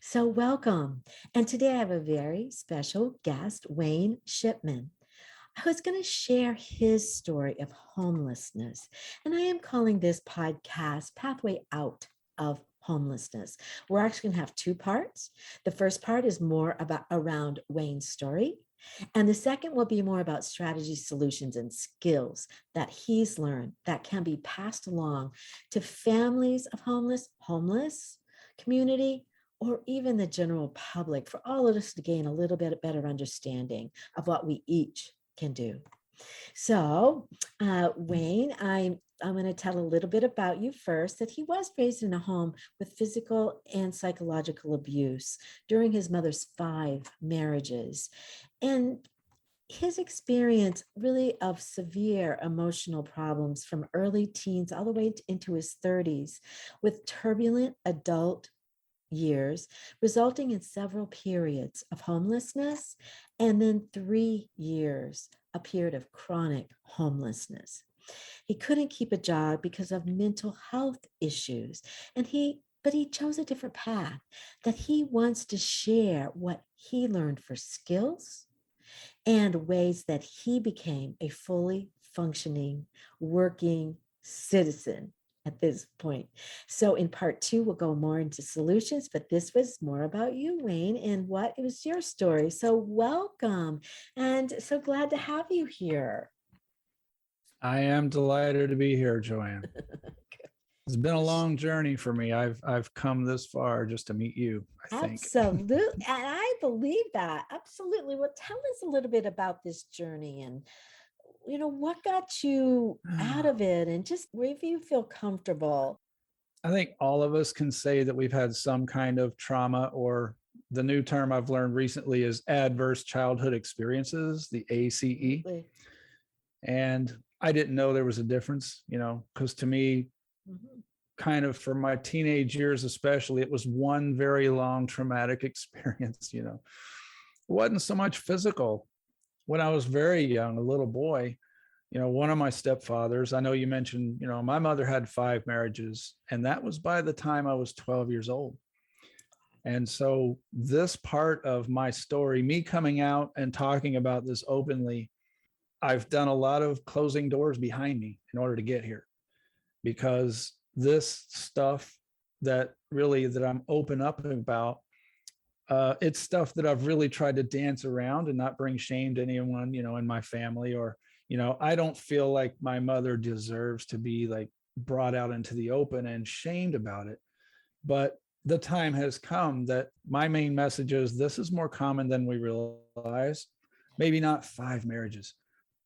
So, welcome. And today I have a very special guest, Wayne Shipman, who is going to share his story of homelessness. And I am calling this podcast Pathway Out of Homelessness. We're actually going to have two parts. The first part is more about around Wayne's story. And the second will be more about strategy, solutions, and skills that he's learned that can be passed along to families of homeless community, or even the general public, for all of us to gain a little bit better understanding of what we each can do. So, Wayne, I'm going to tell a little bit about you first. That he was raised in a home with physical and psychological abuse during his mother's 5 marriages, and his experience really of severe emotional problems from early teens all the way into his 30s, with turbulent adult years, resulting in several periods of homelessness, and then 3 years, a period of chronic homelessness. He couldn't keep a job because of mental health issues, but he chose a different path, that he wants to share what he learned for skills and ways that he became a fully functioning, working citizen at this point. So in part two, we'll go more into solutions, but this was more about you, Wayne, and what was your story. So welcome, and so glad to have you here. I am delighted to be here, Joanne. It's been a long journey for me. I've come this far just to meet you, I think. Absolutely. And I believe that. Absolutely. Well, tell us a little bit about this journey and what got you out of it, and just if you feel comfortable. I think all of us can say that we've had some kind of trauma, or the new term I've learned recently is adverse childhood experiences, the ACE. Absolutely. And I didn't know there was a difference, because to me, Mhm. kind of for my teenage years especially, it was one very long traumatic experience. It wasn't so much physical. When I was very young, a little boy, one of my stepfathers, I know you mentioned, my mother had 5 marriages, and that was by the time I was 12 years old. And so this part of my story, me coming out and talking about this openly, I've done a lot of closing doors behind me in order to get here, because this stuff that I'm open up about, it's stuff that I've really tried to dance around and not bring shame to anyone, in my family, or, I don't feel like my mother deserves to be like brought out into the open and shamed about it. But the time has come that my main message is this is more common than we realize. Maybe not 5 marriages.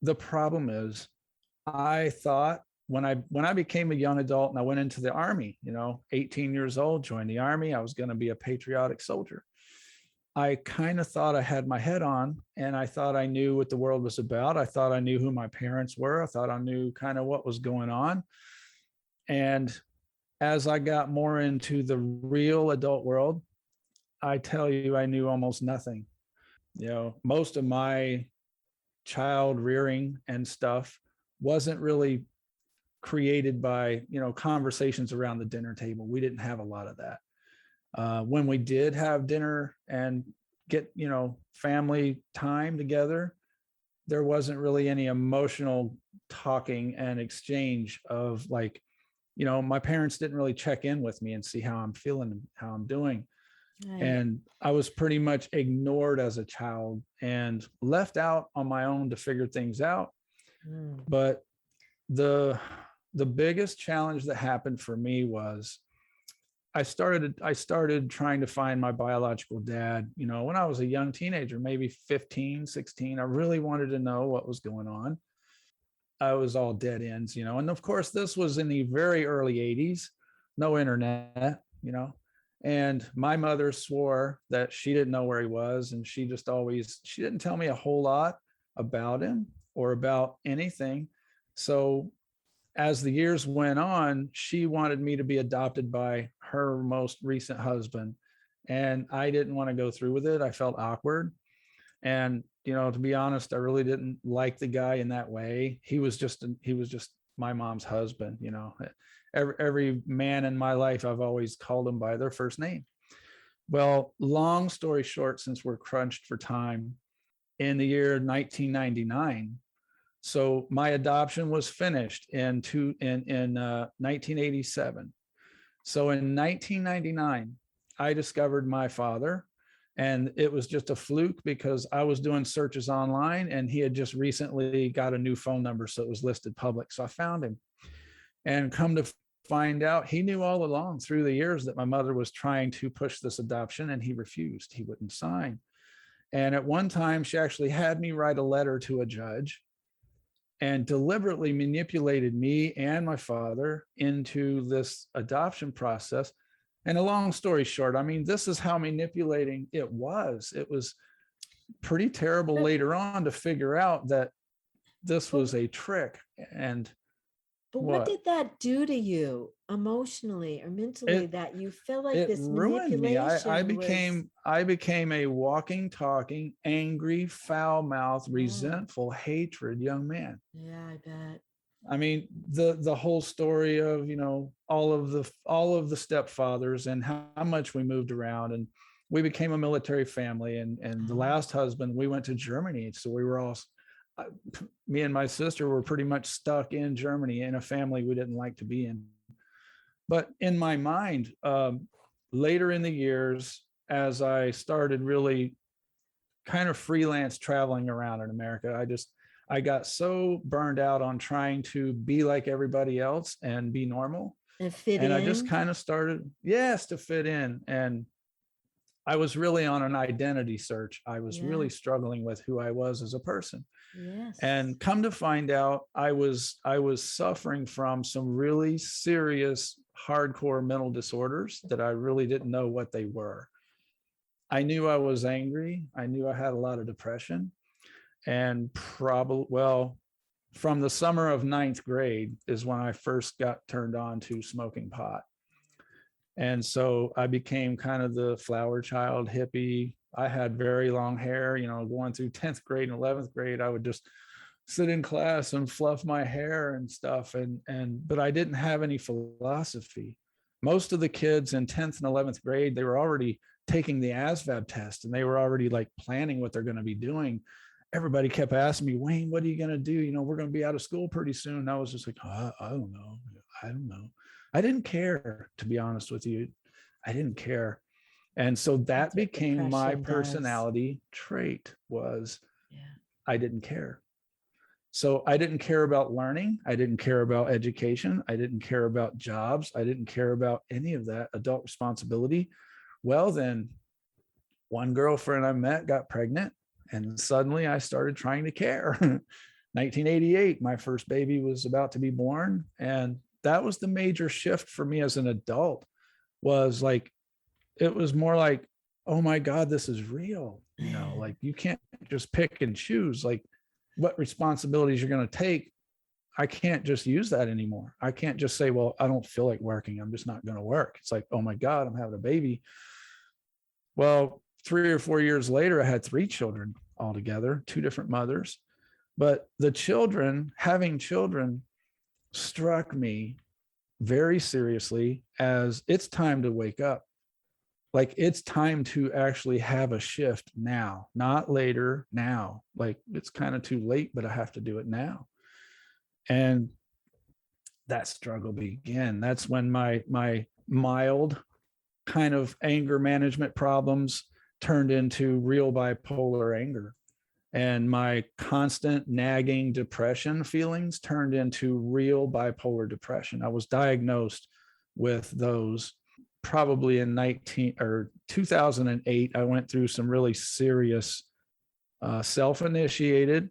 The problem is, I thought when I became a young adult and I went into the army, 18 years old, joined the army, I was going to be a patriotic soldier. I kind of thought I had my head on, and I thought I knew what the world was about. I thought I knew who my parents were. I thought I knew kind of what was going on. And as I got more into the real adult world, I tell you, I knew almost nothing. Most of my child rearing and stuff wasn't really created by, conversations around the dinner table. We didn't have a lot of that. When we did have dinner and get, family time together, there wasn't really any emotional talking and exchange of like, my parents didn't really check in with me and see how I'm feeling and how I'm doing. Right. And I was pretty much ignored as a child and left out on my own to figure things out. Mm. But the the biggest challenge that happened for me was I started trying to find my biological dad, when I was a young teenager, maybe 15, 16. I really wanted to know what was going on. I was all dead ends, and of course this was in the very early 80s, no internet, and my mother swore that she didn't know where he was, and she didn't tell me a whole lot about him or about anything. So as the years went on, she wanted me to be adopted by her most recent husband. And I didn't want to go through with it. I felt awkward. And, to be honest, I really didn't like the guy in that way. He was just my mom's husband. Every man in my life, I've always called them by their first name. Well, long story short, since we're crunched for time, in the year 1999, so my adoption was finished in 1987. So in 1999, I discovered my father, and it was just a fluke because I was doing searches online and he had just recently got a new phone number, so it was listed public. So I found him, and come to find out, he knew all along through the years that my mother was trying to push this adoption, and he refused. He wouldn't sign. And at one time, she actually had me write a letter to a judge and deliberately manipulated me and my father into this adoption process. And a long story short, I mean, this is how manipulating it was. It was pretty terrible But later on to figure out that this but was a trick. And but what what did that do to you emotionally or mentally it that you felt like it this ruined me. I manipulation was became I became a walking, talking, angry, foul-mouthed, yeah, resentful, hatred young man. yeah, I bet. I mean, the whole story of, all of the stepfathers and how much we moved around, and we became a military family, and the Oh, last husband, we went to Germany, so we were all, uh, me and my sister were pretty much stuck in Germany in a family we didn't like to be in. But in my mind, later in the years, as I started really kind of freelance traveling around in America, I got so burned out on trying to be like everybody else and be normal. and fit And I just in. kind of started, yes, to fit in. And I was really on an identity search. I was Yeah. really struggling with who I was as a person. Yes. And come to find out, I was suffering from some really serious hardcore mental disorders that I really didn't know what they were. I knew I was angry. I knew I had a lot of depression, and probably, well, from the summer of ninth grade is when I first got turned on to smoking pot. And so I became kind of the flower child hippie. I had very long hair, going through 10th grade and 11th grade. I would just sit in class and fluff my hair and stuff. But I didn't have any philosophy. Most of the kids in 10th and 11th grade, they were already taking the ASVAB test, and they were already like planning what they're going to be doing. Everybody kept asking me, Wayne, what are you going to do? We're going to be out of school pretty soon. And I was just like, I don't know. I don't know. I didn't care, to be honest with you. I didn't care. And so that That's what became my depression does. personality trait, was Yeah. I didn't care. So I didn't care about learning. I didn't care about education. I didn't care about jobs. I didn't care about any of that adult responsibility. Well, then one girlfriend I met got pregnant, and suddenly I started trying to care. 1988, my first baby was about to be born. And that was the major shift for me as an adult. Was like, it was more like, oh my God, this is real. Like, you can't just pick and choose like what responsibilities you're going to take. I can't just use that anymore. I can't just say, well, I don't feel like working, I'm just not going to work. It's like, oh my God, I'm having a baby. Well, 3 or 4 years later, I had three children altogether, two different mothers. But the children, having children, struck me very seriously as it's time to wake up. Like, it's time to actually have a shift now, not later, now. Like, it's kind of too late, but I have to do it now. And that struggle began. That's when my mild kind of anger management problems turned into real bipolar anger, and my constant nagging depression feelings turned into real bipolar depression. I was diagnosed with those probably in 2008. I went through some really serious self-initiated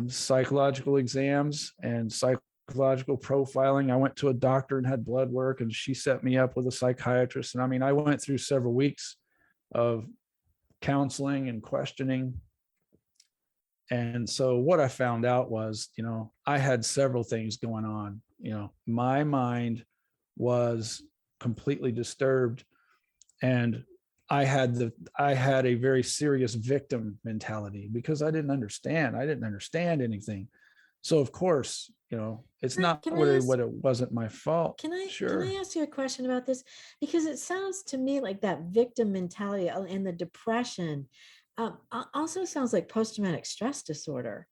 psychological exams and psychological profiling. I went to a doctor and had blood work, and she set me up with a psychiatrist. And I mean, I went through several weeks of counseling and questioning. And so what I found out was, I had several things going on. My mind was completely disturbed, and I had a very serious victim mentality because I didn't understand anything. So of course, It's Can I, not can I what ask it wasn't my fault. can I Sure. ask you a question about this? Because it sounds to me like that victim mentality and the depression also sounds like post-traumatic stress disorder.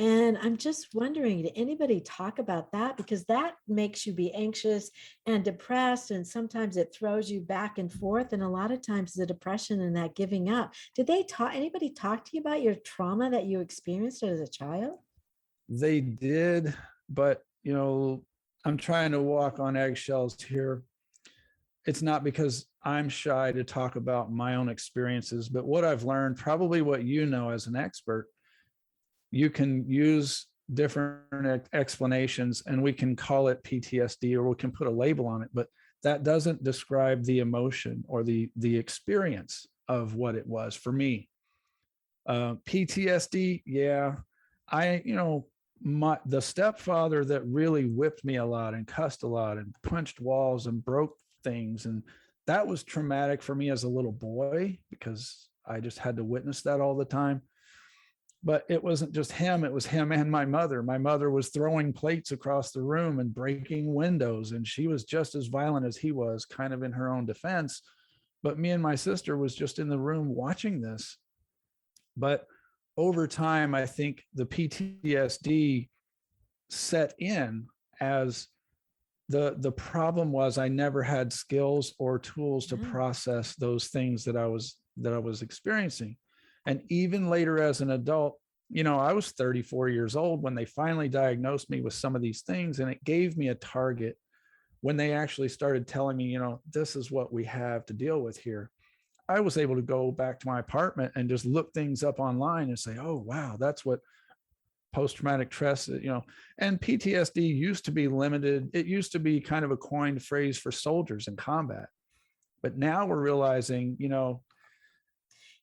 And I'm just wondering, did anybody talk about that? Because that makes you be anxious and depressed, and sometimes it throws you back and forth. And a lot of times the depression and that giving up. Did anybody talk to you about your trauma that you experienced as a child? They did, but I'm trying to walk on eggshells here. It's not because I'm shy to talk about my own experiences, but what I've learned, probably what you know as an expert, you can use different explanations and we can call it PTSD or we can put a label on it, but that doesn't describe the emotion or the experience of what it was for me. PTSD, yeah. I, the stepfather that really whipped me a lot and cussed a lot and punched walls and broke things. And that was traumatic for me as a little boy because I just had to witness that all the time. But it wasn't just him, it was him and my mother. My mother was throwing plates across the room and breaking windows, and she was just as violent as he was, kind of in her own defense. But me and my sister was just in the room watching this. But over time, I think the PTSD set in as the problem was I never had skills or tools to Yeah. process those things that I was experiencing. And even later as an adult, I was 34 years old when they finally diagnosed me with some of these things, and it gave me a target when they actually started telling me, this is what we have to deal with here. I was able to go back to my apartment and just look things up online and say, oh, wow, that's what post-traumatic stress, and PTSD used to be limited. It used to be kind of a coined phrase for soldiers in combat. But now we're realizing,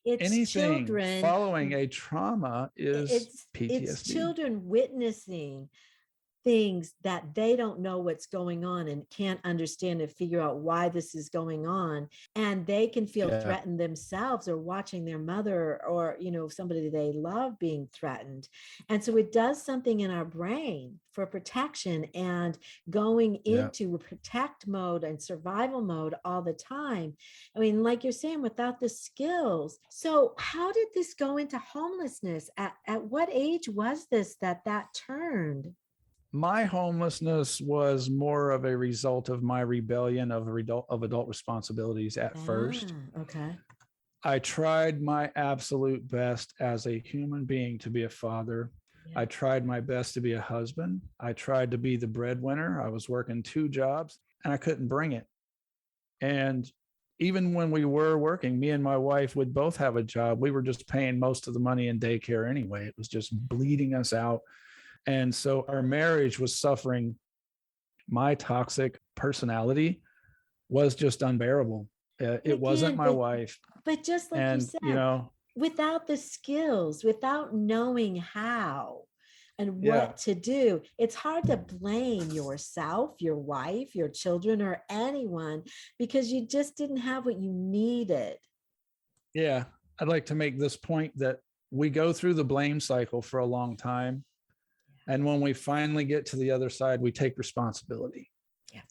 It's anything children. following a trauma is It's PTSD. children witnessing things that they don't know what's going on and can't understand and figure out why this is going on, and they can feel Yeah. threatened themselves or watching their mother or somebody they love being threatened. And so it does something in our brain for protection and going Yeah. into protect mode and survival mode all the time. I mean, like you're saying, without the skills. So how did this go into homelessness? At what age was this that turned? My homelessness was more of a result of my rebellion of adult responsibilities at first. Okay. I tried my absolute best as a human being to be a father. Yeah. I tried my best to be a husband. I tried to be the breadwinner. I was working two jobs and I couldn't bring it. And even when we were working, me and my wife would both have a job. We were just paying most of the money in daycare anyway. It was just bleeding us out. And so our marriage was suffering. My toxic personality was just unbearable. And It wasn't again, my wife. but just like you And, said, without the skills, without knowing how and yeah, what to do, it's hard to blame yourself, your wife, your children, or anyone because you just didn't have what you needed. yeah. I'd like to make this point that we go through the blame cycle for a long time. And when we finally get to the other side, we take responsibility. Yeah.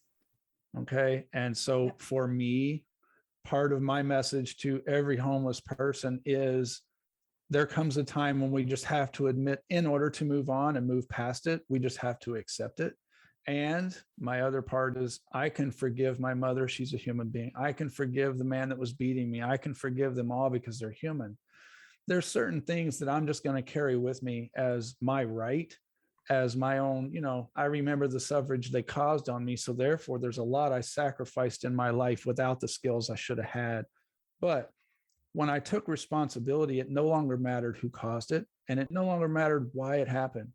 Okay. And so Yep. for me, part of my message to every homeless person is there comes a time when we just have to admit, in order to move on and move past it, we just have to accept it. And my other part is I can forgive my mother. She's a human being. I can forgive the man that was beating me. I can forgive them all because they're human. There's certain things that I'm just going to carry with me as my right, as my own. I remember the suffrage they caused on me. So therefore, there's a lot I sacrificed in my life without the skills I should have had. But when I took responsibility, it no longer mattered who caused it, and it no longer mattered why it happened.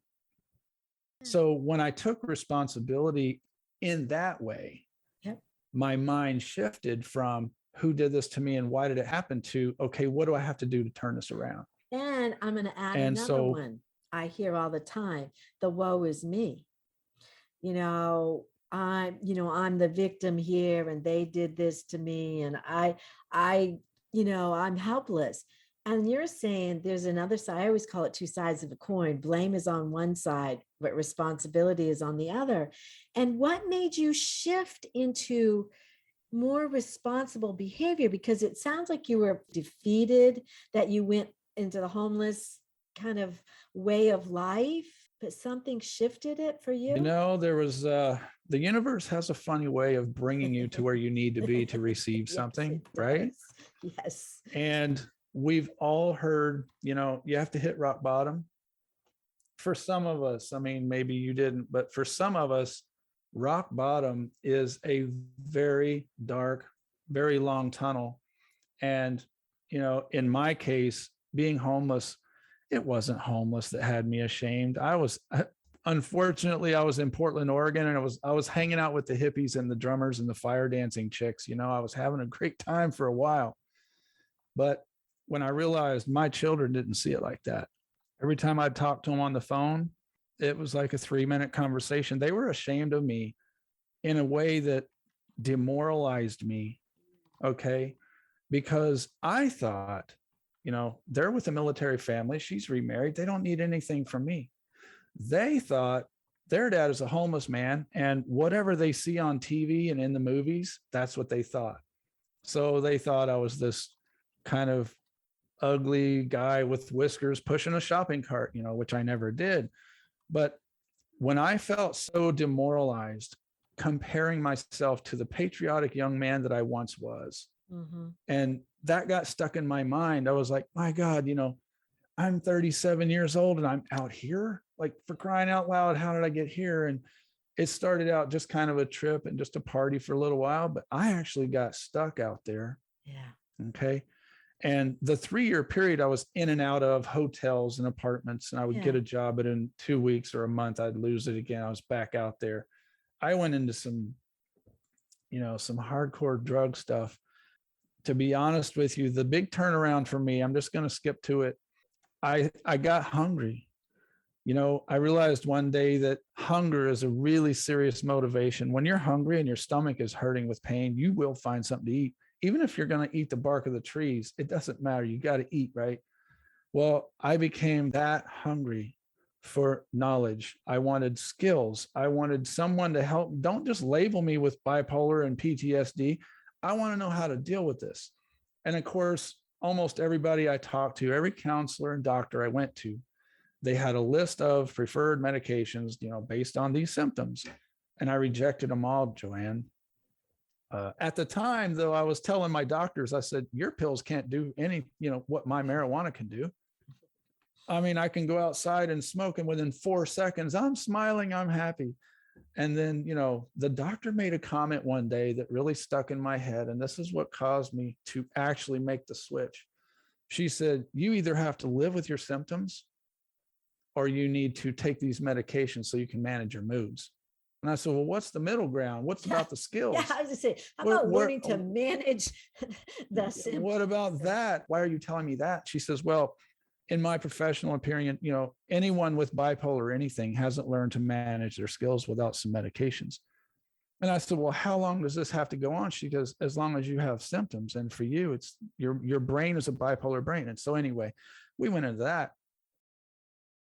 So when I took responsibility in that way, Yep. my mind shifted from who did this to me and why did it happen to, okay, what do I have to do to turn this around? And I'm going to add And another so, one I hear all the time: the woe is me. you know I'm the victim here and they did this to me, and I I'm helpless. And you're saying there's another side. I always call it two sides of a coin. Blame is on one side, but responsibility is on the other. And what made you shift into more responsible behavior? Because it sounds like you were defeated, that you went into the homeless kind of way of life, but something shifted it for You you. know, there was the universe has a funny way of bringing you to where you need to be to receive Yes, something, it right? does. Yes. And we've all heard, you have to hit rock bottom. For some of us, I mean, maybe you didn't, but for some of us, rock bottom is a very dark, very long tunnel. And, in my case, being homeless, it wasn't homeless that had me ashamed. Unfortunately, I was in Portland, Oregon, and I was hanging out with the hippies and the drummers and the fire dancing chicks. I was having a great time for a while. But when I realized my children didn't see it like that, every time I'd talk to them on the phone, it was like a 3-minute conversation. They were ashamed of me in a way that demoralized me. Okay. Because I thought, they're with a military family. She's remarried. They don't need anything from me. They thought their dad is a homeless man, and whatever they see on TV and in the movies, that's what they thought. So they thought I was this kind of ugly guy with whiskers pushing a shopping cart, which I never did. But when I felt so demoralized, comparing myself to the patriotic young man that I once was, Mm-hmm. and that got stuck in my mind, I was like, my God, I'm 37 years old and I'm out here, like, for crying out loud, how did I get here? And it started out just kind of a trip and just a party for a little while, but I actually got stuck out there. Yeah. Okay. And the 3-year period, I was in and out of hotels and apartments, and I would Yeah. get a job, but in 2 weeks or a month, I'd lose it again. I was back out there. I went into some hardcore drug stuff. To be honest with you, the big turnaround for me, I'm just going to skip to it. I got hungry. I realized one day that hunger is a really serious motivation. When you're hungry and your stomach is hurting with pain, you will find something to eat. Even if you're going to eat the bark of the trees, it doesn't matter. You got to eat, right? Well, I became that hungry for knowledge. I wanted skills. I wanted someone to help. Don't just label me with bipolar and PTSD. I want to know how to deal with this. And of course, almost everybody I talked to, every counselor and doctor I went to, they had a list of preferred medications, based on these symptoms. And I rejected them all, Joanne. At the time, though, I was telling my doctors, I said, your pills can't do any, what my marijuana can do. I mean, I can go outside and smoke, and within 4 seconds, I'm smiling, I'm happy. And then, the doctor made a comment one day that really stuck in my head. And this is what caused me to actually make the switch. She said, you either have to live with your symptoms or you need to take these medications so you can manage your moods. And I said, well, what's the middle ground? What's about the Yeah, skills? I was just saying, how Where, about where, learning to manage the what about symptoms? that? Why are you telling me that? She says, well, in my professional opinion, anyone with bipolar or anything hasn't learned to manage their skills without some medications. And I said, well, how long does this have to go on? She goes, as long as you have symptoms. And for you, it's your brain is a bipolar brain. And so anyway, we went into that.